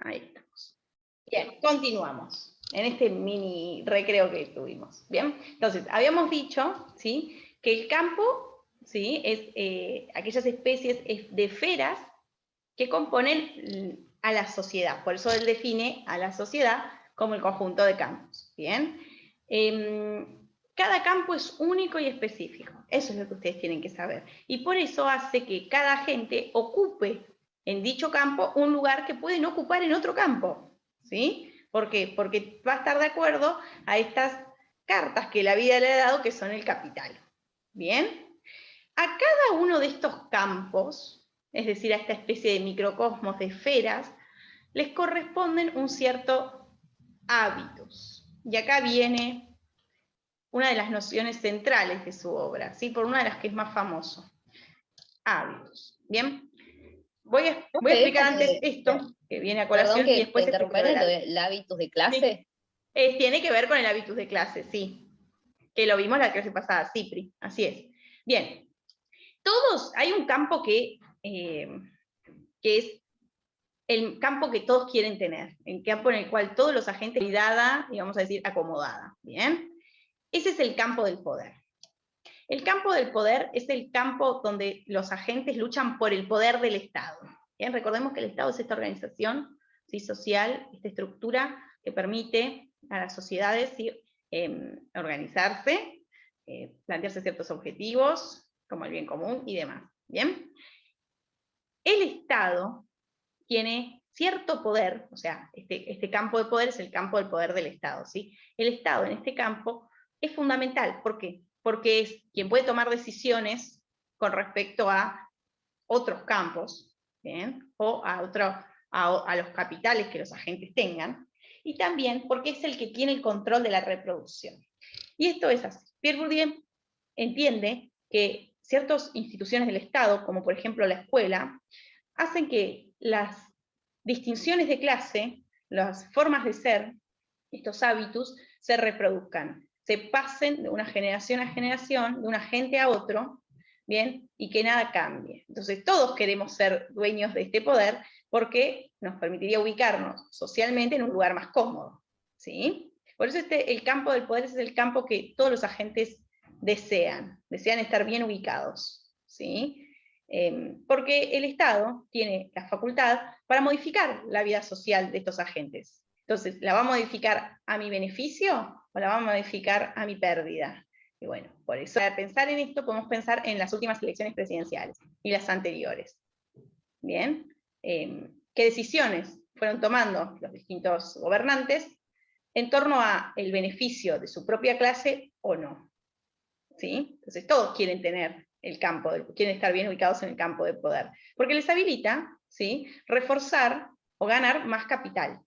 Ahí estamos. Bien, continuamos en este mini recreo que tuvimos. Bien, entonces, habíamos dicho, ¿sí?, que el campo, ¿sí?, es aquellas especies de esferas que componen a la sociedad. Por eso él define a la sociedad como el conjunto de campos. Bien, cada campo es único y específico. Eso es lo que ustedes tienen que saber. Y por eso hace que cada agente ocupe en dicho campo un lugar que puede no ocupar en otro campo. ¿Sí? ¿Por qué? Porque va a estar de acuerdo a estas cartas que la vida le ha dado, que son el capital. ¿Bien? A cada uno de estos campos, es decir, a esta especie de microcosmos de esferas, les corresponden un cierto hábitos. Y acá viene una de las nociones centrales de su obra, ¿sí?, por una de las que es más famoso. Hábitos. ¿Bien? Voy a explicar antes esto, que viene a colación, y después explico el hábitus de clase. Sí. Tiene que ver con el hábitus de clase, sí. Que lo vimos la clase pasada, Cipri, así es. Bien. Hay un campo que es el campo que todos quieren tener, el campo en el cual todos los agentes cuidada y vamos a decir acomodada. ¿Bien? Ese es el campo del poder. El campo del poder es el campo donde los agentes luchan por el poder del Estado. ¿Bien? Recordemos que el Estado es esta organización, ¿sí?, social, esta estructura que permite a las sociedades, ¿sí?, organizarse, plantearse ciertos objetivos, como el bien común y demás. ¿Bien? El Estado tiene cierto poder, o sea, este campo de poder es el campo del poder del Estado, ¿sí? El Estado en este campo es fundamental. ¿Por qué? Porque es quien puede tomar decisiones con respecto a otros campos, ¿bien?, o a los capitales que los agentes tengan, y también porque es el que tiene el control de la reproducción. Y esto es así. Pierre Bourdieu entiende que ciertas instituciones del Estado, como por ejemplo la escuela, hacen que las distinciones de clase, las formas de ser, estos hábitos, se reproduzcan, se pasen de una generación a generación, de un agente a otro, ¿bien?, y que nada cambie. Entonces todos queremos ser dueños de este poder porque nos permitiría ubicarnos socialmente en un lugar más cómodo, ¿sí? Por eso el campo del poder es el campo que todos los agentes desean estar bien ubicados, ¿sí? Porque el Estado tiene la facultad para modificar la vida social de estos agentes. Entonces, ¿la va a modificar a mi beneficio o la va a modificar a mi pérdida? Y bueno, por eso, para pensar en esto, podemos pensar en las últimas elecciones presidenciales y las anteriores. ¿Bien? ¿Qué decisiones fueron tomando los distintos gobernantes en torno a el beneficio de su propia clase o no? ¿Sí? Entonces, todos quieren tener quieren estar bien ubicados en el campo de poder, porque les habilita, ¿sí?, reforzar o ganar más capital.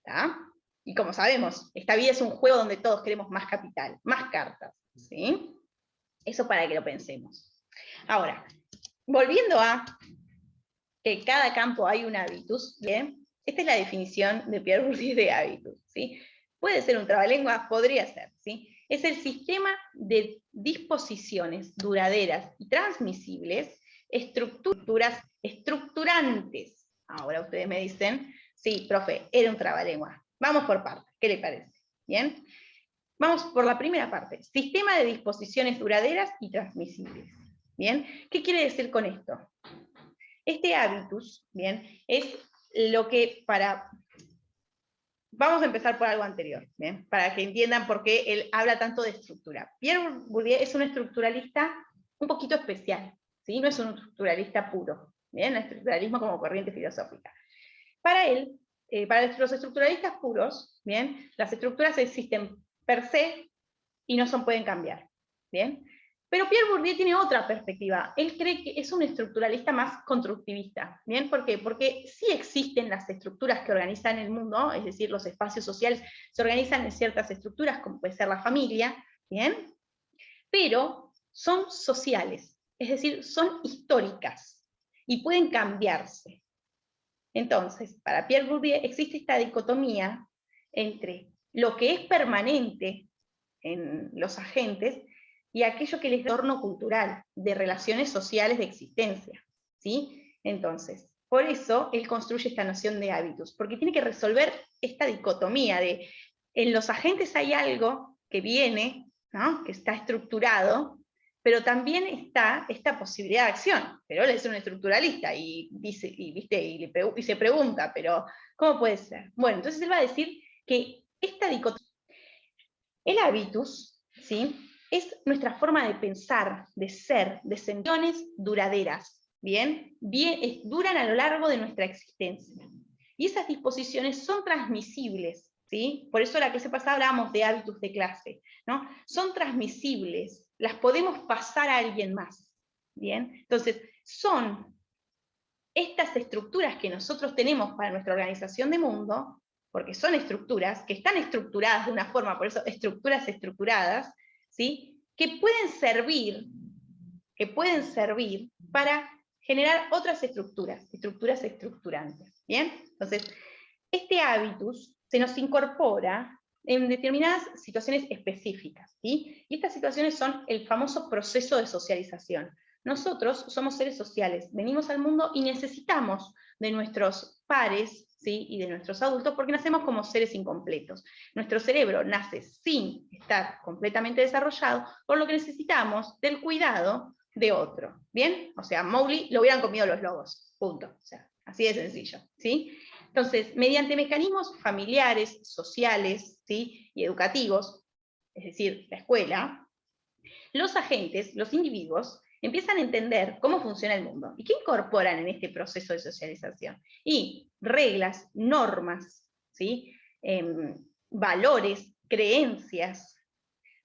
¿Tá? Y como sabemos, esta vida es un juego donde todos queremos más capital, más cartas, ¿sí? Eso para que lo pensemos. Ahora, volviendo a que cada campo hay un habitus, ¿bien? Esta es la definición de Pierre Bourdieu de habitus, ¿sí? Puede ser un trabalengua, podría ser, ¿sí? Es el sistema de disposiciones duraderas y transmisibles, estructuras estructurantes. Ahora ustedes me dicen, sí, profe, era un trabalengua. Vamos por partes, ¿qué le parece? ¿Bien? Vamos por la primera parte, sistema de disposiciones duraderas y transmisibles. ¿Bien? ¿Qué quiere decir con esto? Este habitus, ¿bien?, es lo que Vamos a empezar por algo anterior, ¿bien?, para que entiendan por qué él habla tanto de estructura. Pierre Bourdieu es un estructuralista un poquito especial, ¿sí? No es un estructuralista puro, ¿bien?, el estructuralismo como corriente filosófica. Para él, para los estructuralistas puros, ¿bien?, las estructuras existen per se y no pueden cambiar, ¿bien? Pero Pierre Bourdieu tiene otra perspectiva. Él cree que es un estructuralista más constructivista. ¿Bien? ¿Por qué? Porque sí existen las estructuras que organizan el mundo, es decir, los espacios sociales se organizan en ciertas estructuras, como puede ser la familia, ¿bien? Pero son sociales, es decir, son históricas y pueden cambiarse. Entonces, para Pierre Bourdieu existe esta dicotomía entre lo que es permanente en los agentes y aquello que es el entorno cultural, de relaciones sociales de existencia, ¿sí? Entonces, por eso él construye esta noción de hábitus, porque tiene que resolver esta dicotomía de, en los agentes hay algo que viene, ¿no?, que está estructurado, pero también está esta posibilidad de acción. Pero él es un estructuralista y dice, y se pregunta, pero ¿cómo puede ser? Bueno, entonces él va a decir que esta dicotomía, el hábitus, ¿sí?, es nuestra forma de pensar, de ser, de sensaciones duraderas, ¿bien? Duran a lo largo de nuestra existencia. Y esas disposiciones son transmisibles, ¿sí? Por eso la clase pasada hablábamos de hábitos de clase, ¿no? Son transmisibles, las podemos pasar a alguien más, ¿bien? Entonces, son estas estructuras que nosotros tenemos para nuestra organización de mundo, porque son estructuras que están estructuradas de una forma, por eso estructuras estructuradas, ¿sí?, que pueden servir para generar otras estructuras estructurantes, ¿bien? Entonces, este hábitus se nos incorpora en determinadas situaciones específicas, ¿sí? Y estas situaciones son el famoso proceso de socialización. Nosotros somos seres sociales, venimos al mundo y necesitamos de nuestros pares, ¿sí?, y de nuestros adultos, porque nacemos como seres incompletos. Nuestro cerebro nace sin estar completamente desarrollado, por lo que necesitamos del cuidado de otro, ¿bien? O sea, Mowgli lo hubieran comido los lobos, punto. O sea, así de sencillo, ¿sí? Entonces, mediante mecanismos familiares, sociales, ¿sí?, y educativos, es decir, la escuela, los agentes, los individuos, empiezan a entender cómo funciona el mundo. ¿Y qué incorporan en este proceso de socialización? Y reglas, normas, ¿sí?, valores, creencias.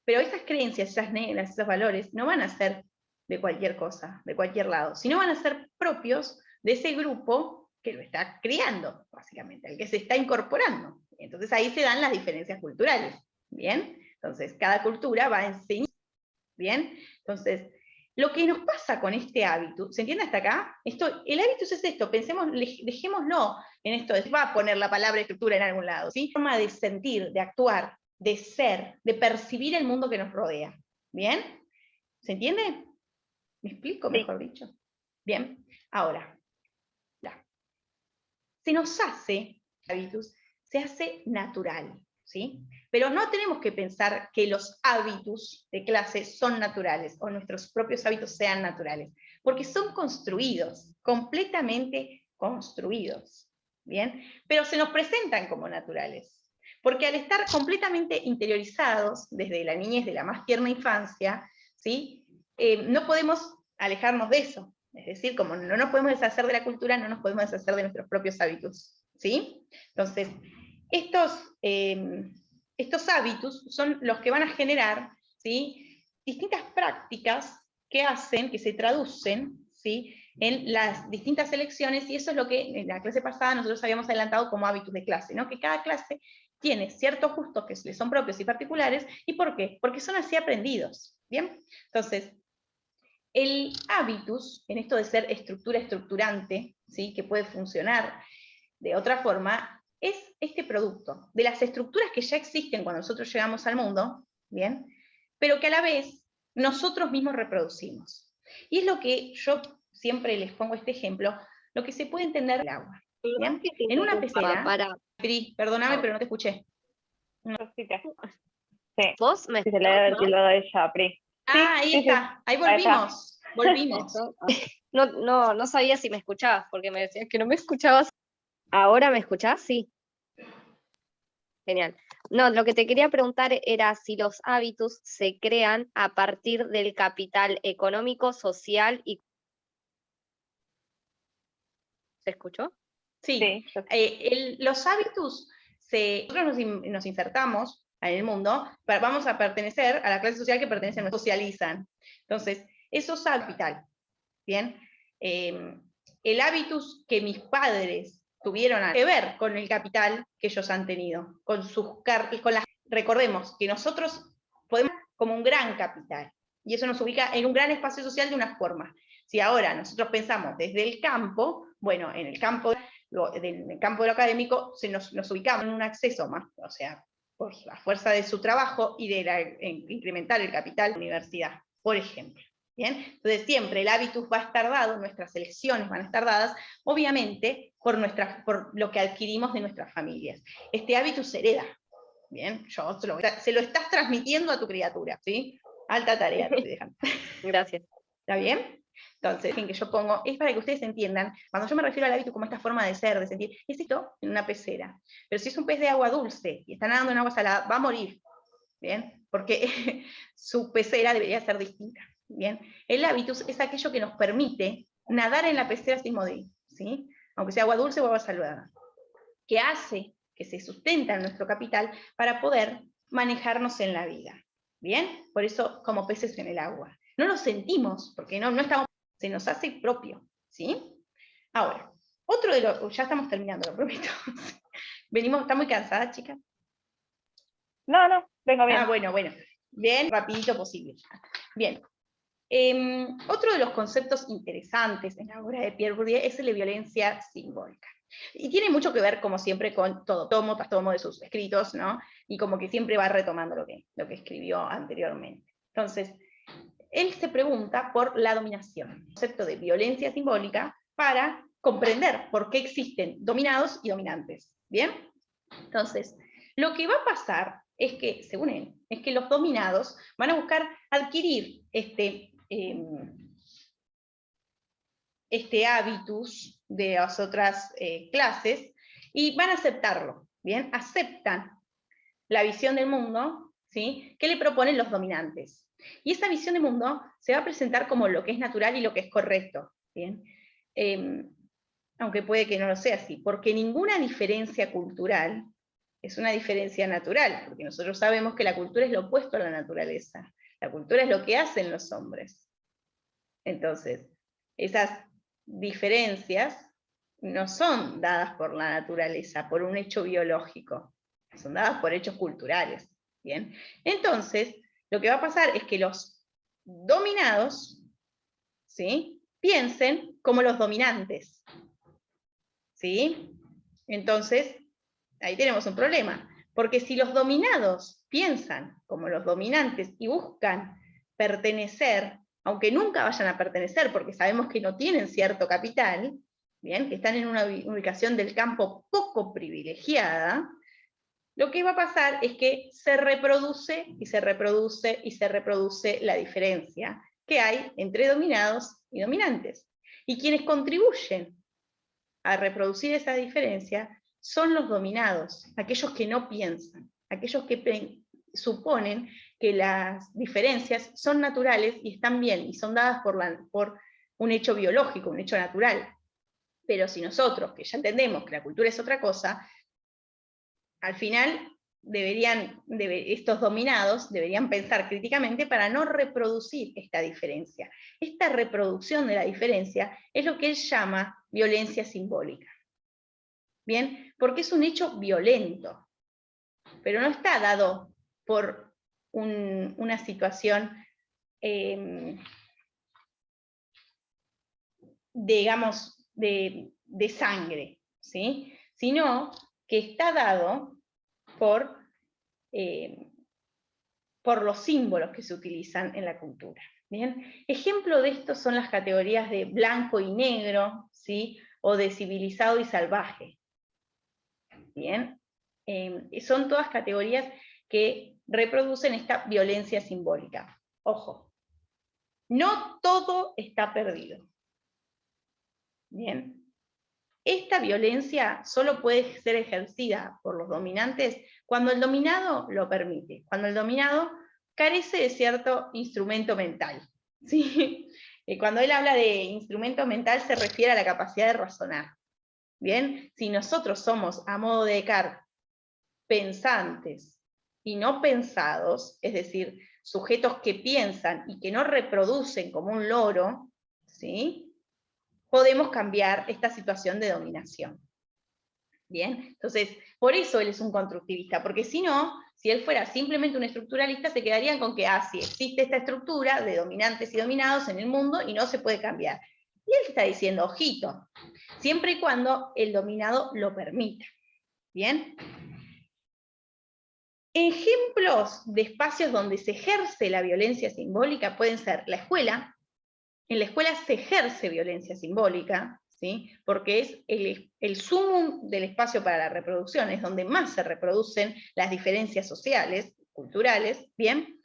Pero esas creencias, esas reglas, esos valores, no van a ser de cualquier cosa, de cualquier lado, sino van a ser propios de ese grupo que lo está criando, básicamente, al que se está incorporando. Entonces ahí se dan las diferencias culturales, ¿bien? Entonces cada cultura va a enseñar, ¿bien? Entonces, lo que nos pasa con este hábito, ¿se entiende hasta acá? El hábitus es esto, pensemos, dejémoslo en esto, va a poner la palabra estructura en algún lado, ¿sí? Forma de sentir, de actuar, de ser, de percibir el mundo que nos rodea, ¿bien? ¿Se entiende? ¿Me explico, mejor dicho? Bien, ahora, se nos hace, hábitus, se hace natural, ¿sí? Pero no tenemos que pensar que los hábitos de clase son naturales, o nuestros propios hábitos sean naturales, porque son construidos, completamente construidos, ¿bien? Pero se nos presentan como naturales, porque al estar completamente interiorizados, desde la niñez, de la más tierna infancia, ¿sí?, no podemos alejarnos de eso. Es decir, como no nos podemos deshacer de la cultura, no nos podemos deshacer de nuestros propios hábitos, ¿sí? Entonces, estos hábitos son los que van a generar, ¿sí?, distintas prácticas que hacen, que se traducen, ¿sí?, en las distintas elecciones, y eso es lo que en la clase pasada nosotros habíamos adelantado como hábitos de clase, ¿no?, que cada clase tiene ciertos gustos que le son propios y particulares. ¿Y por qué? Porque son así aprendidos, ¿bien? Entonces, el hábitus, en esto de ser estructura estructurante, ¿sí?, que puede funcionar de otra forma, es este producto de las estructuras que ya existen cuando nosotros llegamos al mundo, ¿bien?, pero que a la vez nosotros mismos reproducimos. Y es lo que yo siempre les pongo este ejemplo, lo que se puede entender del agua, ¿bien? En una pecera, Pri, perdóname, pero no te escuché. Sí, ¿Vos me sí, se le debe haber silbado a ella, Pri. Ah, ahí está, ahí volvimos, volvimos. No sabía si me escuchabas, porque me decías que no me escuchabas. ¿Ahora me escuchás? Sí. Genial. No, lo que te quería preguntar era si los hábitos se crean a partir del capital económico, social y... ¿Se escuchó? Sí, los hábitos, nosotros nos insertamos en el mundo, vamos a pertenecer a la clase social que pertenece a nosotros, socializan. Entonces, esos capital, ¿bien? El hábitus que mis padres tuvieron que ver con el capital que ellos han tenido, recordemos que nosotros podemos como un gran capital, y eso nos ubica en un gran espacio social de una forma. Si ahora nosotros pensamos desde el campo, bueno, en el campo de lo académico nos ubicamos en un acceso más, o sea, por la fuerza de su trabajo y de incrementar el capital de la universidad, por ejemplo, ¿Bien? Entonces siempre el hábitus va a estar dado, nuestras elecciones van a estar dadas, obviamente, por lo que adquirimos de nuestras familias. Este hábitus se hereda. Bien, se lo estás transmitiendo a tu criatura, ¿sí? Alta tarea te dejan. Gracias. ¿Está bien? Entonces, en que yo pongo, es para que ustedes entiendan, cuando yo me refiero al hábito como esta forma de ser, de sentir, es esto en una pecera. Pero si es un pez de agua dulce y está nadando en agua salada, va a morir. ¿Bien? Porque su pecera debería ser distinta. ¿Bien? El hábitus es aquello que nos permite nadar en la pecera sin morir, ¿sí? Aunque sea agua dulce o agua salada. Que hace que se sustenta en nuestro capital para poder manejarnos en la vida. ¿Bien? Por eso, como peces en el agua. No lo sentimos, porque no estamos, se nos hace propio. ¿Sí? Ahora, otro de los, ya estamos terminando, lo prometo. Venimos, ¿está muy cansada, chicas? No, vengo bien. Ah, bueno. Bien, rapidito posible. Bien. Otro de los conceptos interesantes en la obra de Pierre Bourdieu es la violencia simbólica. Y tiene mucho que ver, como siempre, con todo tomo tras tomo de sus escritos, ¿no? Y como que siempre va retomando lo que escribió anteriormente. Entonces, él se pregunta por la dominación, el concepto de violencia simbólica, para comprender por qué existen dominados y dominantes. ¿Bien? Entonces, lo que va a pasar es que, según él, es que los dominados van a buscar adquirir este hábitus de las otras clases y van a aceptarlo, ¿bien? Aceptan la visión del mundo, ¿sí? Que le proponen los dominantes. Y esa visión del mundo se va a presentar como lo que es natural y lo que es correcto, ¿bien? Aunque puede que no lo sea así, porque ninguna diferencia cultural es una diferencia natural, porque nosotros sabemos que la cultura es lo opuesto a la naturaleza. La cultura es lo que hacen los hombres. Entonces, esas diferencias no son dadas por la naturaleza, por un hecho biológico, son dadas por hechos culturales. ¿Bien? Entonces, lo que va a pasar es que los dominados, ¿sí?, piensen como los dominantes. ¿Sí? Entonces, ahí tenemos un problema, porque si los dominados piensan como los dominantes y buscan pertenecer, aunque nunca vayan a pertenecer, porque sabemos que no tienen cierto capital, ¿bien?, que están en una ubicación del campo poco privilegiada, lo que va a pasar es que se reproduce y se reproduce y se reproduce la diferencia que hay entre dominados y dominantes. Y quienes contribuyen a reproducir esa diferencia son los dominados, aquellos que no piensan, aquellos que suponen que las diferencias son naturales y están bien, y son dadas por un hecho biológico, un hecho natural. Pero si nosotros, que ya entendemos que la cultura es otra cosa, al final estos dominados deberían pensar críticamente para no reproducir esta diferencia. Esta reproducción de la diferencia es lo que él llama violencia simbólica. ¿Bien? Porque es un hecho violento, pero no está dado por una situación, digamos, de sangre, ¿sí?, sino que está dado por los símbolos que se utilizan en la cultura. ¿Bien? Ejemplo de esto son las categorías de blanco y negro, ¿sí?, o de civilizado y salvaje. ¿Bien? Son todas categorías que reproducen esta violencia simbólica. Ojo, no todo está perdido. ¿Bien? Esta violencia solo puede ser ejercida por los dominantes cuando el dominado lo permite, cuando el dominado carece de cierto instrumento mental. ¿Sí? Cuando él habla de instrumento mental se refiere a la capacidad de razonar. ¿Bien? Si nosotros somos, a modo de Descartes, pensantes y no pensados, es decir, sujetos que piensan y que no reproducen como un loro, ¿sí?, podemos cambiar esta situación de dominación. Bien, entonces, por eso él es un constructivista, porque si no, si él fuera simplemente un estructuralista, se quedarían con que, sí, existe esta estructura de dominantes y dominados en el mundo y no se puede cambiar. Y él está diciendo, ojito, siempre y cuando el dominado lo permita. Bien. Ejemplos de espacios donde se ejerce la violencia simbólica pueden ser la escuela, en la escuela se ejerce violencia simbólica, ¿sí? Porque es el sumum del espacio para la reproducción, es donde más se reproducen las diferencias sociales, culturales, ¿bien?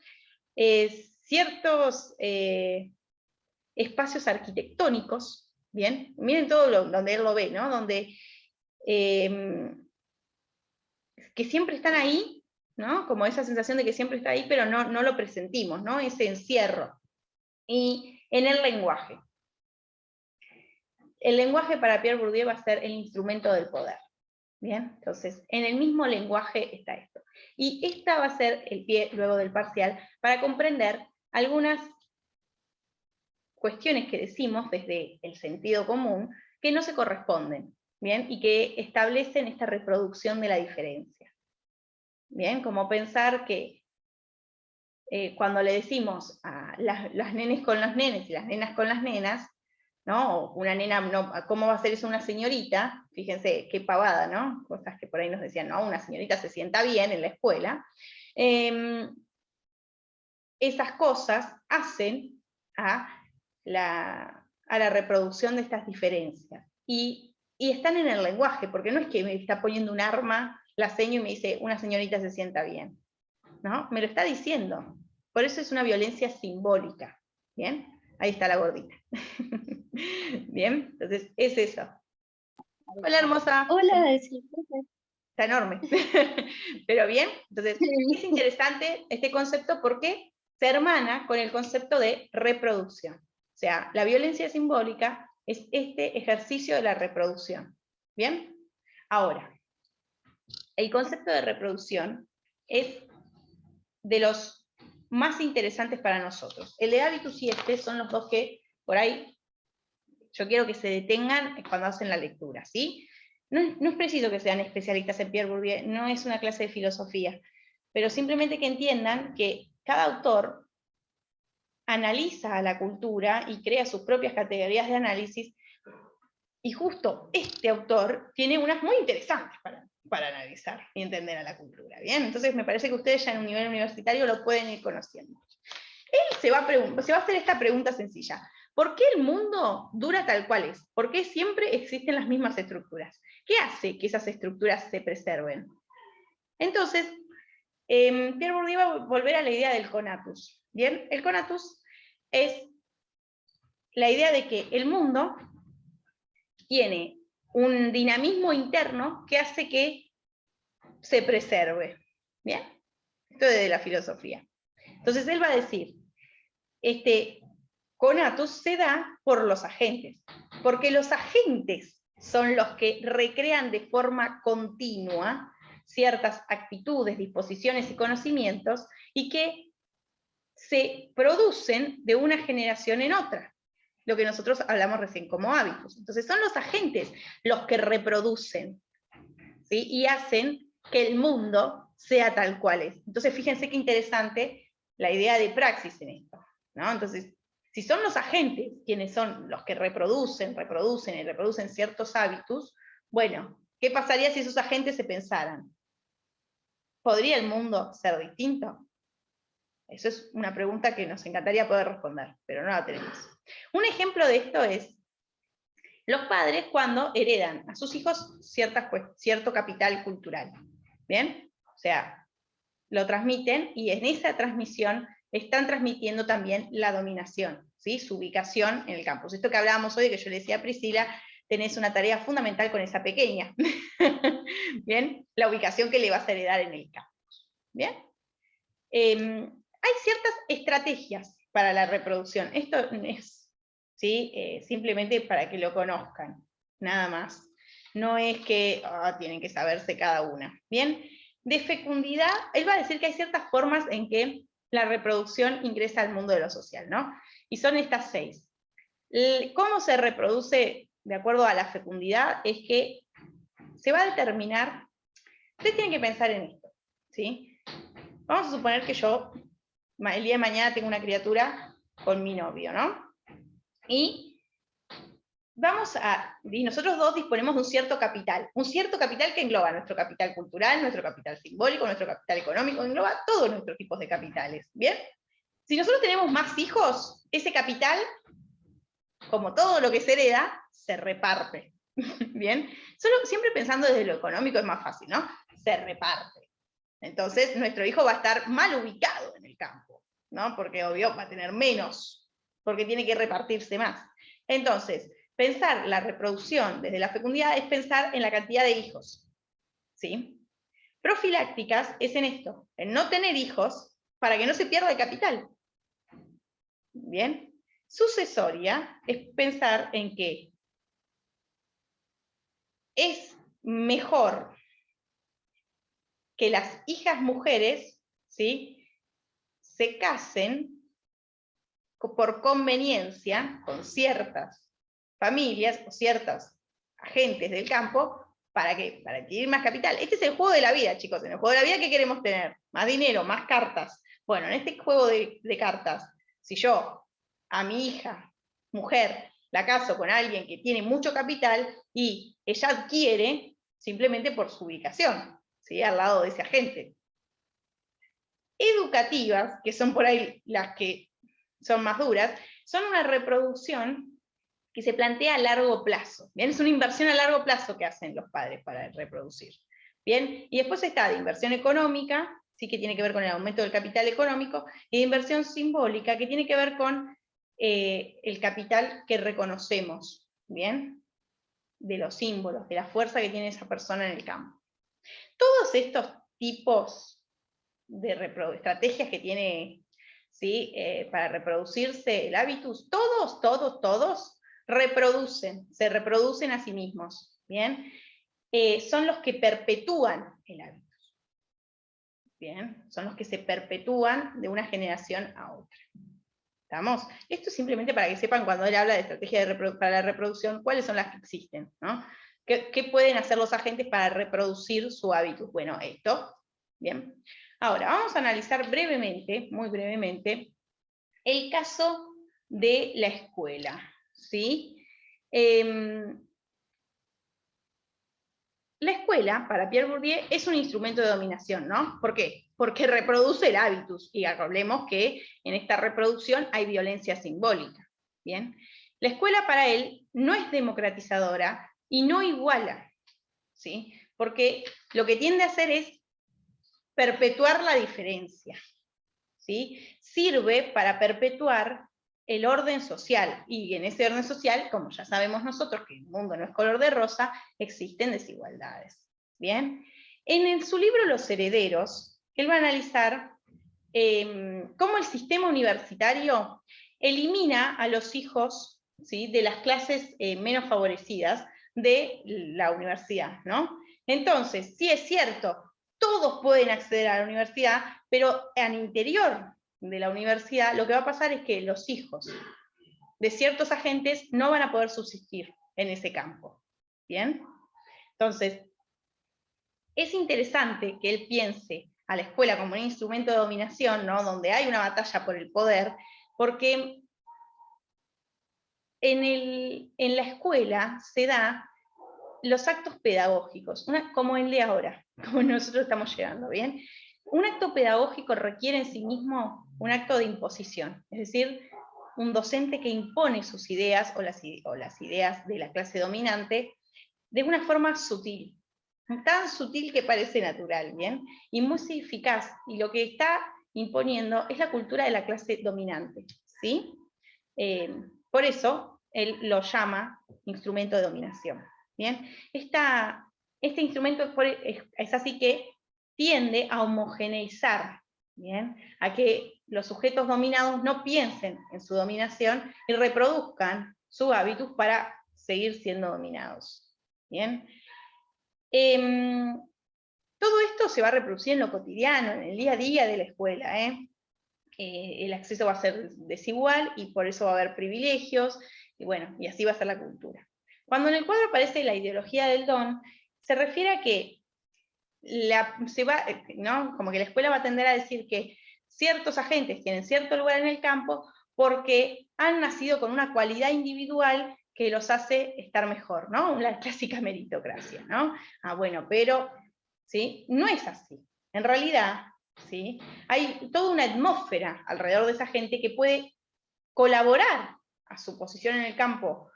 Ciertos espacios arquitectónicos, ¿bien? Miren todo donde él lo ve, ¿no? Donde que siempre están ahí, ¿no? Como esa sensación de que siempre está ahí, pero no lo presentimos, ¿no? Ese encierro. Y en el lenguaje. El lenguaje para Pierre Bourdieu va a ser el instrumento del poder. ¿Bien? Entonces, en el mismo lenguaje está esto. Y esta va a ser el pie, luego del parcial, para comprender algunas cuestiones que decimos desde el sentido común que no se corresponden, ¿bien? Y que establecen esta reproducción de la diferencia. ¿Bien? Como pensar que cuando le decimos a las nenes con los nenes y las nenas con las nenas, ¿no? O una nena, no, ¿cómo va a ser eso una señorita? Fíjense qué pavada, ¿no? Cosas que por ahí nos decían, no, una señorita se sienta bien en la escuela. Esas cosas hacen a la reproducción de estas diferencias. Y están en el lenguaje, porque no es que me está poniendo un arma, la seño y me dice, una señorita se sienta bien. ¿No? Me lo está diciendo. Por eso es una violencia simbólica. ¿Bien? Ahí está la gordita. Bien, entonces es eso. Hola, hermosa. Hola, Está enorme. Pero bien, entonces es interesante este concepto porque se hermana con el concepto de reproducción. O sea, la violencia simbólica es este ejercicio de la reproducción. ¿Bien? Ahora, el concepto de reproducción es de los más interesantes para nosotros. El de hábitus y este son los dos que por ahí yo quiero que se detengan cuando hacen la lectura, ¿sí? No es preciso que sean especialistas en Pierre Bourdieu, no es una clase de filosofía, pero simplemente que entiendan que cada autor analiza a la cultura y crea sus propias categorías de análisis, y justo este autor tiene unas muy interesantes para analizar y entender a la cultura, ¿bien? Entonces me parece que ustedes ya en un nivel universitario lo pueden ir conociendo. Él se va a hacer esta pregunta sencilla. ¿Por qué el mundo dura tal cual es? ¿Por qué siempre existen las mismas estructuras? ¿Qué hace que esas estructuras se preserven? Entonces, Pierre Bourdieu va a volver a la idea del conatus. ¿Bien? El conatus es la idea de que el mundo tiene un dinamismo interno que hace que se preserve. ¿Bien? Esto es de la filosofía. Entonces él va a decir, este conatus se da por los agentes, porque los agentes son los que recrean de forma continua ciertas actitudes, disposiciones y conocimientos, y que se producen de una generación en otra, lo que nosotros hablamos recién como hábitos. Entonces son los agentes los que reproducen, ¿sí? Y hacen que el mundo sea tal cual es. Entonces fíjense qué interesante la idea de praxis en esto, ¿no? Entonces, si son los agentes quienes son los que reproducen ciertos hábitos, bueno, ¿qué pasaría si esos agentes se pensaran? ¿Podría el mundo ser distinto? Eso es una pregunta que nos encantaría poder responder, pero no la tenemos. Un ejemplo de esto es los padres cuando heredan a sus hijos cierto capital cultural. ¿Bien? O sea, lo transmiten y en esa transmisión están transmitiendo también la dominación, ¿sí? Su ubicación en el campus. Esto que hablábamos hoy, que yo le decía a Priscila, tenés una tarea fundamental con esa pequeña. ¿Bien? La ubicación que le vas a heredar en el campus. ¿Bien? Hay ciertas estrategias para la reproducción. Esto es, ¿sí? Simplemente para que lo conozcan, nada más. No es que tienen que saberse cada una. ¿Bien? De fecundidad, él va a decir que hay ciertas formas en que la reproducción ingresa al mundo de lo social, ¿no? Y son estas 6. ¿Cómo se reproduce de acuerdo a la fecundidad? Es que se va a determinar, ustedes tienen que pensar en esto, ¿sí? Vamos a suponer que yo, el día de mañana, tengo una criatura con mi novio, ¿no? Y nosotros dos disponemos de un cierto capital que engloba nuestro capital cultural, nuestro capital simbólico, nuestro capital económico, engloba todos nuestros tipos de capitales, ¿bien? Si nosotros tenemos más hijos, ese capital como todo lo que se hereda, se reparte. Bien, siempre pensando desde lo económico es más fácil, ¿no? Se reparte. Entonces, nuestro hijo va a estar mal ubicado en el campo, ¿no? Porque obvio va a tener menos, porque tiene que repartirse más. Entonces, pensar la reproducción desde la fecundidad es pensar en la cantidad de hijos, ¿sí? Profilácticas es en esto, en no tener hijos para que no se pierda el capital. Bien. Sucesoria es pensar en que es mejor que las hijas mujeres, ¿sí?, se casen por conveniencia con ciertas familias o ciertas agentes del campo. ¿Para qué? Para adquirir más capital. Este es el juego de la vida, chicos. En el juego de la vida, ¿qué queremos tener? Más dinero, más cartas. Bueno, en este juego de cartas, si yo a mi hija, mujer, la caso con alguien que tiene mucho capital y ella adquiere simplemente por su ubicación, ¿sí?, al lado de ese agente. Educativas, que son por ahí las que son más duras, son una reproducción que se plantea a largo plazo. ¿Bien? Es una inversión a largo plazo que hacen los padres para reproducir. ¿Bien? Y después está de inversión económica, ¿sí?, que tiene que ver con el aumento del capital económico, y de inversión simbólica, que tiene que ver con el capital que reconocemos, ¿bien?, de los símbolos, de la fuerza que tiene esa persona en el campo. Todos estos tipos de estrategias que tiene, ¿sí?, para reproducirse el hábitus, todos se reproducen a sí mismos, ¿bien? Son los que perpetúan el hábitus, ¿bien? Son los que se perpetúan de una generación a otra. ¿Estamos? Esto es simplemente para que sepan, cuando él habla de estrategia para la reproducción, cuáles son las que existen, ¿no? ¿Qué pueden hacer los agentes para reproducir su hábitus? Bueno, esto, ¿bien? Ahora, vamos a analizar brevemente, muy brevemente, el caso de la escuela, ¿sí? La escuela, para Pierre Bourdieu, es un instrumento de dominación, ¿no? ¿Por qué? Porque reproduce el hábitus, y hablemos que en esta reproducción hay violencia simbólica, ¿bien? La escuela para él no es democratizadora y no iguala, ¿sí? Porque lo que tiende a hacer es perpetuar la diferencia, ¿sí? Sirve para perpetuar el orden social, y en ese orden social, como ya sabemos nosotros que el mundo no es color de rosa, existen desigualdades. ¿Bien? En su libro Los herederos, él va a analizar cómo el sistema universitario elimina a los hijos, ¿sí?, de las clases menos favorecidas de la universidad, ¿no? Entonces, sí es cierto, todos pueden acceder a la universidad, pero al interior de la universidad lo que va a pasar es que los hijos de ciertos agentes no van a poder subsistir en ese campo. ¿Bien? Entonces, es interesante que él piense a la escuela como un instrumento de dominación, ¿no?, donde hay una batalla por el poder, porque en la escuela se da los actos pedagógicos, como el de ahora, como nosotros estamos llegando, ¿bien? Un acto pedagógico requiere en sí mismo un acto de imposición, es decir, un docente que impone sus ideas o las ideas de la clase dominante de una forma sutil, tan sutil que parece natural, ¿bien? Y muy eficaz, y lo que está imponiendo es la cultura de la clase dominante, ¿sí? Por eso él lo llama instrumento de dominación. ¿Bien? Este instrumento es así que tiende a homogeneizar, ¿bien?, a que los sujetos dominados no piensen en su dominación y reproduzcan su hábitus para seguir siendo dominados. ¿Bien? Todo esto se va a reproducir en lo cotidiano, en el día a día de la escuela. El acceso va a ser desigual y por eso va a haber privilegios, y bueno, y así va a ser la cultura. Cuando en el cuadro aparece la ideología del don, se refiere a que ¿no?, como que la escuela va a tender a decir que ciertos agentes tienen cierto lugar en el campo porque han nacido con una cualidad individual que los hace estar mejor, ¿no? La clásica meritocracia, ¿no? Ah, bueno, pero, ¿sí?, no es así. En realidad, ¿sí?, hay toda una atmósfera alrededor de esa gente que puede colaborar a su posición en el campo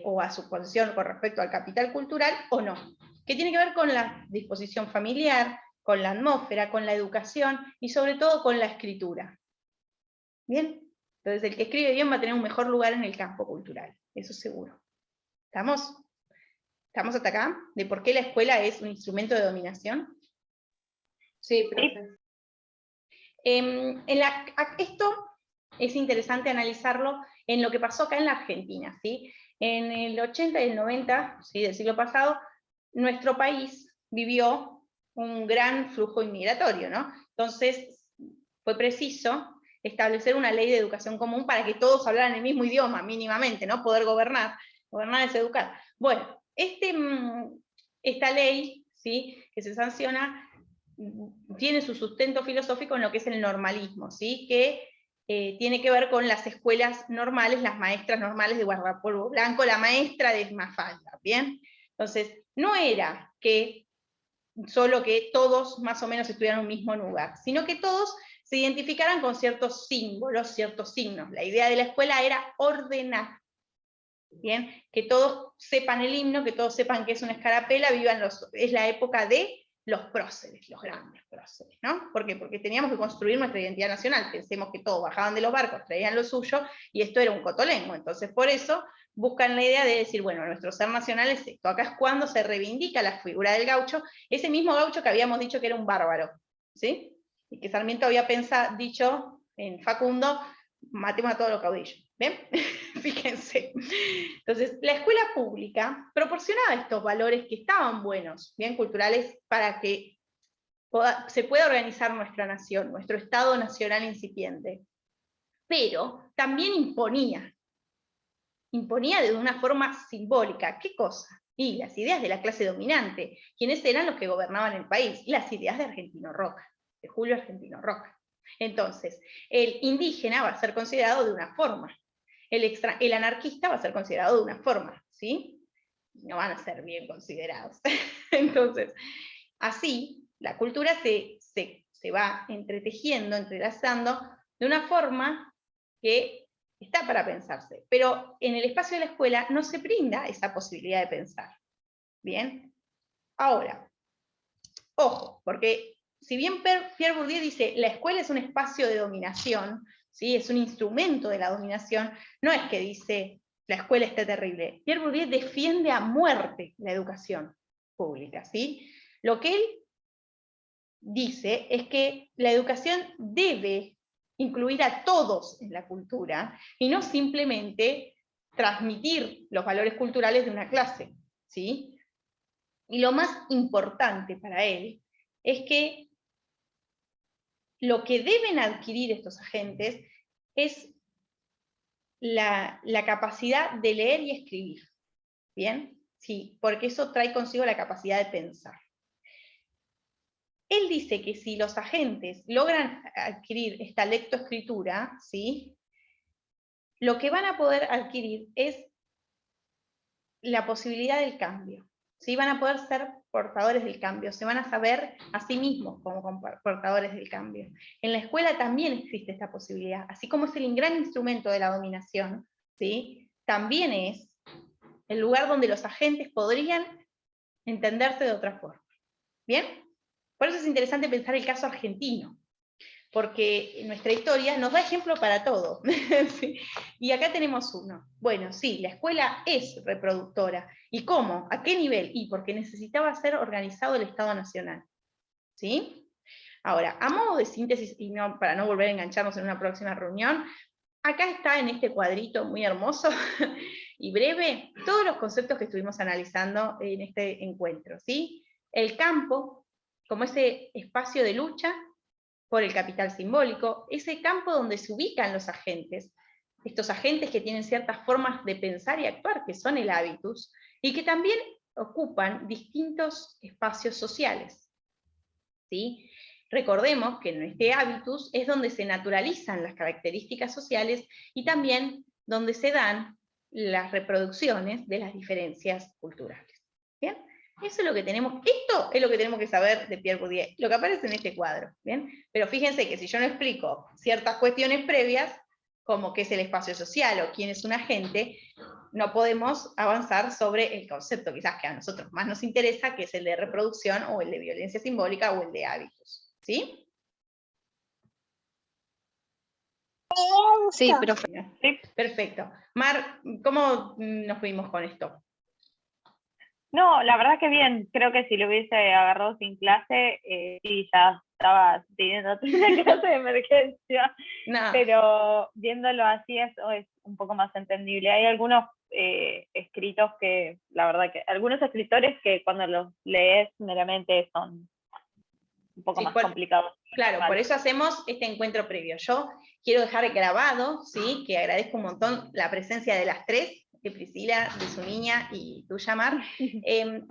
o a su posición con respecto al capital cultural o no, que tiene que ver con la disposición familiar, con la atmósfera, con la educación y sobre todo con la escritura. ¿Bien? Entonces el que escribe bien va a tener un mejor lugar en el campo cultural, eso seguro. ¿Estamos? ¿Estamos hasta acá? ¿De por qué la escuela es un instrumento de dominación? Sí, profe. Esto es interesante analizarlo en lo que pasó acá en la Argentina, ¿sí? En el 80 y el 90, ¿sí?, del siglo pasado, nuestro país vivió un gran flujo inmigratorio, ¿no? Entonces, fue preciso establecer una ley de educación común para que todos hablaran el mismo idioma, mínimamente, ¿no? Poder gobernar. Gobernar es educar. Bueno, esta ley, ¿sí?, que se sanciona, tiene su sustento filosófico en lo que es el normalismo, ¿sí?, que tiene que ver con las escuelas normales, las maestras normales de guardapolvo blanco, la maestra de Mafalda, ¿bien? Entonces, no era que solo que todos más o menos estuvieran en un mismo lugar, sino que todos se identificaran con ciertos símbolos, ciertos signos. La idea de la escuela era ordenar, ¿bien? Que todos sepan el himno, que todos sepan que es una escarapela, es la época de los próceres, los grandes próceres, ¿no? ¿Por qué? Porque teníamos que construir nuestra identidad nacional. Pensemos que todos bajaban de los barcos, traían lo suyo, y esto era un cotolengo. Entonces, por eso buscan la idea de decir, bueno, nuestro ser nacional es esto. Acá es cuando se reivindica la figura del gaucho, ese mismo gaucho que habíamos dicho que era un bárbaro, ¿sí? Y que Sarmiento había dicho en Facundo, matemos a todos los caudillos. ¿Ven? Fíjense. Entonces, la escuela pública proporcionaba estos valores que estaban buenos, bien culturales, para que se pueda organizar nuestra nación, nuestro Estado nacional incipiente. Pero también imponía de una forma simbólica. ¿Qué cosa? Y las ideas de la clase dominante, quienes eran los que gobernaban el país, las ideas de Argentino Roca, de Julio Argentino Roca. Entonces, el indígena va a ser considerado de una forma, el anarquista va a ser considerado de una forma, ¿sí? No van a ser bien considerados. Entonces, así, la cultura se va entretejiendo, entrelazando, de una forma que está para pensarse. Pero en el espacio de la escuela no se brinda esa posibilidad de pensar. ¿Bien? Ahora, ojo, porque si bien Pierre Bourdieu dice la escuela es un espacio de dominación, ¿sí?, es un instrumento de la dominación, no es que dice la escuela está terrible. Pierre Bourdieu defiende a muerte la educación pública, ¿sí? Lo que él dice es que la educación debe incluir a todos en la cultura y no simplemente transmitir los valores culturales de una clase, ¿sí? Y lo más importante para él es que lo que deben adquirir estos agentes es la capacidad de leer y escribir, ¿bien? Sí, porque eso trae consigo la capacidad de pensar. Él dice que si los agentes logran adquirir esta lectoescritura, ¿sí?, lo que van a poder adquirir es la posibilidad del cambio, ¿sí? Van a poder ser portadores del cambio, se van a saber a sí mismos como portadores del cambio. En la escuela también existe esta posibilidad, así como es el gran instrumento de la dominación, ¿sí?, también es el lugar donde los agentes podrían entenderse de otra forma. ¿Bien? Por eso es interesante pensar el caso argentino, porque nuestra historia nos da ejemplo para todo. ¿Sí? Y acá tenemos uno. Bueno, sí, la escuela es reproductora. ¿Y cómo? ¿A qué nivel? Y porque necesitaba ser organizado el Estado Nacional. ¿Sí? Ahora, a modo de síntesis, y no, para no volver a engancharnos en una próxima reunión, acá está en este cuadrito muy hermoso y breve, todos los conceptos que estuvimos analizando en este encuentro, ¿sí? El campo, como ese espacio de lucha por el capital simbólico, ese campo donde se ubican los agentes, estos agentes que tienen ciertas formas de pensar y actuar, que son el hábitus, y que también ocupan distintos espacios sociales, ¿sí? Recordemos que en este hábitus es donde se naturalizan las características sociales y también donde se dan las reproducciones de las diferencias culturales. ¿Bien? Eso es lo que tenemos, esto es lo que tenemos que saber de Pierre Bourdieu, lo que aparece en este cuadro, ¿bien? Pero fíjense que si yo no explico ciertas cuestiones previas, como qué es el espacio social o quién es un agente, no podemos avanzar sobre el concepto quizás que a nosotros más nos interesa, que es el de reproducción o el de violencia simbólica o el de hábitos. ¿Sí? Sí, pero Sí. Perfecto. Mar, ¿cómo nos fuimos con esto? No, la verdad que bien. Creo que si lo hubiese agarrado sin clase, sí, ya estaba teniendo una clase de emergencia. No. Pero viéndolo así es un poco más entendible. Hay algunos escritos que, la verdad que, algunos escritores que cuando los lees meramente son un poco Sí, más complicados. Claro, por eso hacemos este encuentro previo. Yo quiero dejar grabado, ¿sí? Que agradezco un montón la presencia de las tres, de Priscila, de su niña y tuya, Mar,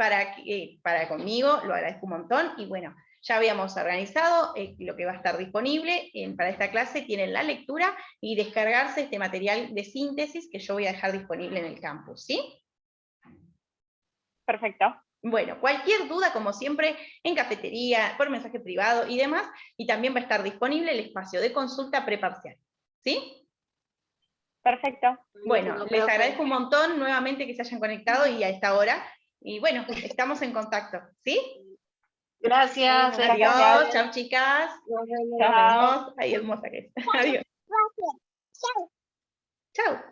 para conmigo, lo agradezco un montón, y bueno, ya habíamos organizado lo que va a estar disponible para esta clase, tienen la lectura y descargarse este material de síntesis que yo voy a dejar disponible en el campus, ¿sí? Perfecto. Bueno, cualquier duda, como siempre, en cafetería, por mensaje privado y demás, y también va a estar disponible el espacio de consulta preparcial, ¿sí? Perfecto. Bueno, les agradezco un montón nuevamente que se hayan conectado y a esta hora, y bueno, estamos en contacto, ¿sí? gracias. Adiós, chao chicas, Nos vemos. nos vemos, ay hermosa que es, adiós, chao,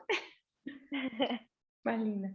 más linda.